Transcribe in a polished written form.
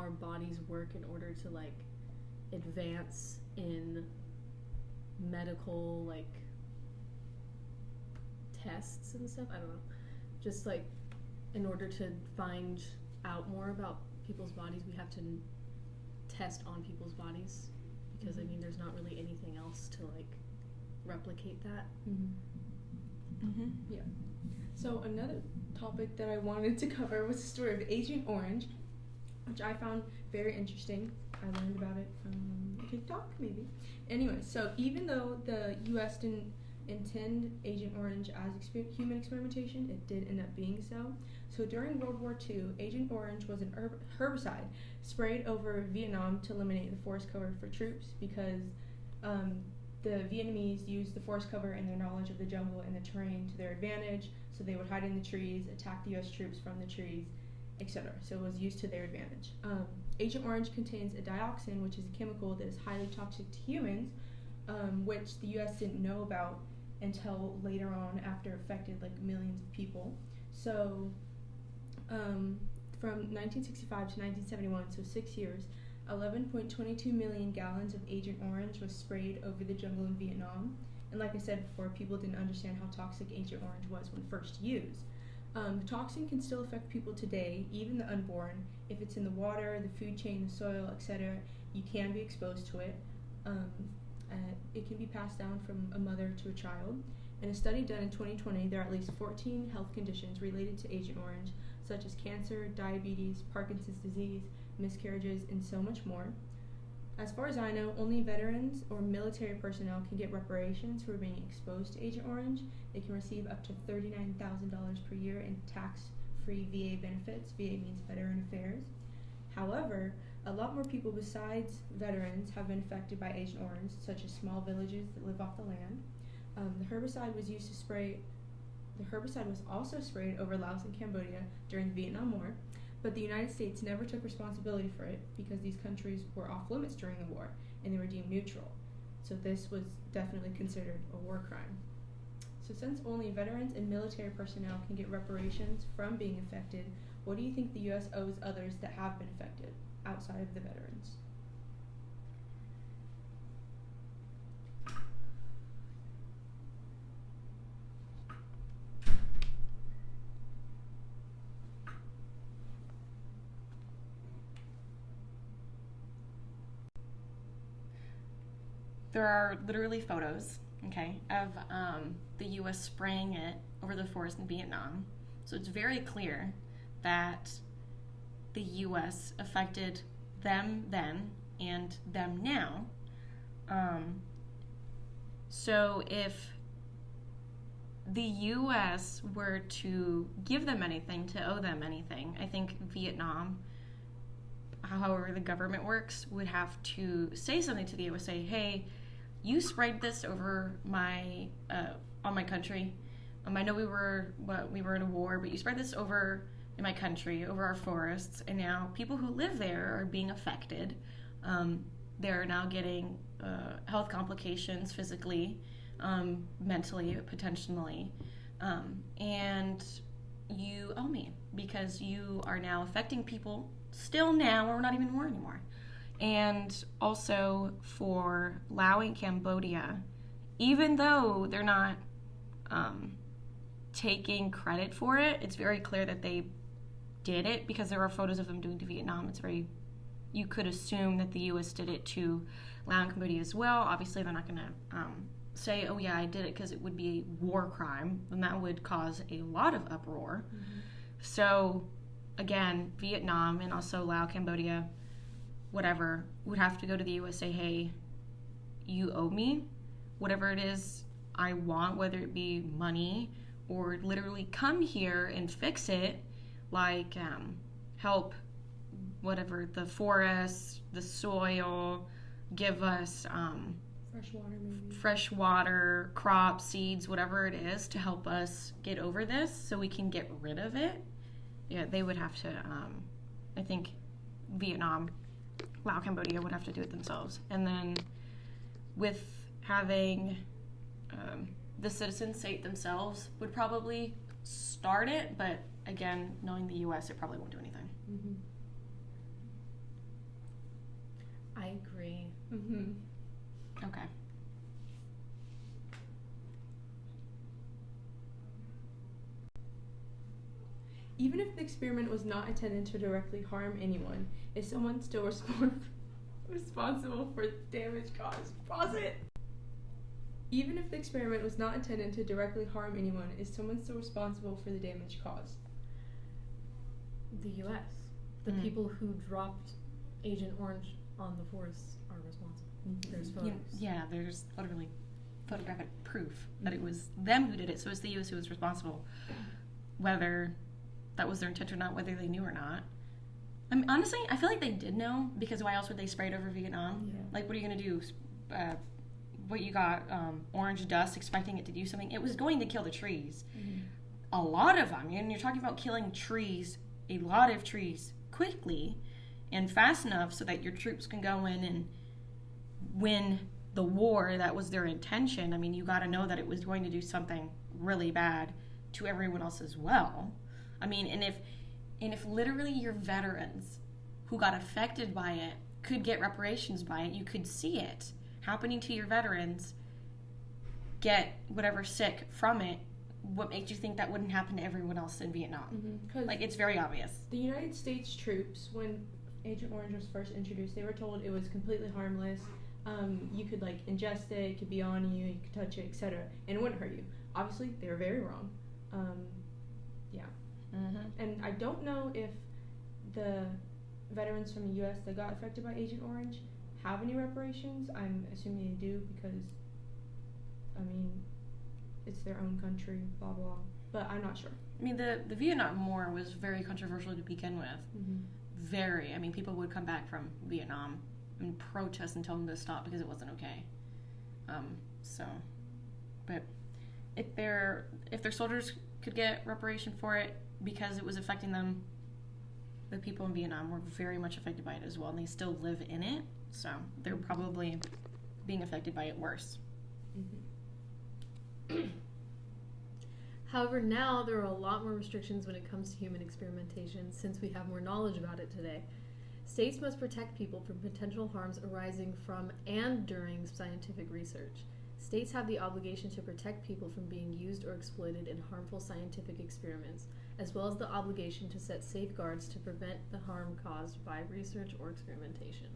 our bodies work in order to like advance in medical like tests and stuff. I don't know. Just like in order to find out more about people's bodies, we have to test on people's bodies because I mean there's not really anything else to like replicate that. Yeah. So another topic that I wanted to cover was the story of Agent Orange, which I found very interesting. I learned about it from TikTok, maybe. Anyway, so even though the U.S. didn't intend Agent Orange as human experimentation, it did end up being so. So during World War II, Agent Orange was an herbicide sprayed over Vietnam to eliminate the forest cover for troops because the Vietnamese used the forest cover and their knowledge of the jungle and the terrain to their advantage, so they would hide in the trees, attack the U.S. troops from the trees, etc. So it was used to their advantage. Agent Orange contains a dioxin, which is a chemical that is highly toxic to humans, which the U.S. didn't know about until later on after it affected like millions of people. So from 1965 to 1971, so 6 years, 11.22 million gallons of Agent Orange was sprayed over the jungle in Vietnam. And like I said before, people didn't understand how toxic Agent Orange was when first used. The toxin can still affect people today, even the unborn. If it's in the water, the food chain, the soil, etc., you can be exposed to it. It can be passed down from a mother to a child. In a study done in 2020, there are at least 14 health conditions related to Agent Orange, such as cancer, diabetes, Parkinson's disease, miscarriages, and so much more. As far as I know, only veterans or military personnel can get reparations for being exposed to Agent Orange. They can receive up to $39,000 per year in tax-free VA benefits. VA means Veteran Affairs. However, a lot more people besides veterans have been affected by Agent Orange, such as small villages that live off the land. The herbicide was also sprayed over Laos and Cambodia during the Vietnam War, but the United States never took responsibility for it because these countries were off limits during the war and they were deemed neutral. So this was definitely considered a war crime. So since only veterans and military personnel can get reparations from being affected, what do you think the U.S. owes others that have been affected outside of the veterans? There are literally photos, okay, of the U.S. spraying it over the forest in Vietnam. So it's very clear that the U.S. affected them then and them now. So if the U.S. were to give them anything, to owe them anything, I think Vietnam, however the government works, would have to say something to the U.S. Say, hey, you sprayed this over my on my country. I know we were in a war, but you spread this over in my country, over our forests, and now people who live there are being affected. They're now getting health complications physically, mentally, potentially, and you owe me because you are now affecting people still now, we're not even in war anymore. And also for Laos and Cambodia, even though they're not taking credit for it, it's very clear that they did it because there are photos of them doing it to Vietnam. You could assume that the U.S. did it to Laos and Cambodia as well. Obviously, they're not going to say, oh yeah, I did it, because it would be a war crime, and that would cause a lot of uproar. Mm-hmm. So again, Vietnam and also Laos, Cambodia, whatever, would have to go to the U.S. say, hey, you owe me whatever it is I want, whether it be money or literally come here and fix it, like help whatever, the forests, the soil, give us fresh water, crops, seeds, whatever it is to help us get over this so we can get rid of it. Yeah, they would have to, I think Vietnam, Laos, Cambodia would have to do it themselves. And then with having the citizens say it themselves would probably start it, but again, knowing the U.S., it probably won't do anything. Mm-hmm. agree. Mm-hmm. Okay. Even if the experiment was not intended to directly harm anyone, is someone still responsible for the damage caused? Pause it! Even if the experiment was not intended to directly harm anyone, is someone still responsible for the damage caused? The U.S. The people who dropped Agent Orange on the forest are responsible. Mm-hmm. There's photos. Yeah, there's literally photographic proof that it was them who did it, so it's the U.S. who was responsible. Whether that was their intent or not, whether they knew or not. I mean, honestly, I feel like they did know, because why else would they spray it over Vietnam? Yeah. Like, what are you going to do? What you got, orange dust, expecting it to do something? It was going to kill the trees. Mm-hmm. A lot of them. And you're talking about killing trees, a lot of trees, quickly and fast enough so that your troops can go in and win the war. That was their intention. I mean, you got to know that it was going to do something really bad to everyone else as well. I mean, and if literally your veterans who got affected by it could get reparations by it, you could see it happening to your veterans, get whatever sick from it. What makes you think that wouldn't happen to everyone else in Vietnam? Mm-hmm. Like, it's very obvious. The United States troops, when Agent Orange was first introduced, they were told it was completely harmless. You could like ingest it, it could be on you, you could touch it, etc., and it wouldn't hurt you. Obviously, they were very wrong. And I don't know if the veterans from the U.S. that got affected by Agent Orange have any reparations. I'm assuming they do because, I mean, it's their own country, blah, blah. But I'm not sure. I mean, the Vietnam War was very controversial to begin with. Mm-hmm. Very. I mean, people would come back from Vietnam and protest and tell them to stop because it wasn't okay. But if their soldiers could get reparation for it because it was affecting them, the people in Vietnam were very much affected by it as well, and they still live in it, so they're probably being affected by it worse. Mm-hmm. However, now there are a lot more restrictions when it comes to human experimentation since we have more knowledge about it today. States must protect people from potential harms arising from and during scientific research. States have the obligation to protect people from being used or exploited in harmful scientific experiments, as well as the obligation to set safeguards to prevent the harm caused by research or experimentation.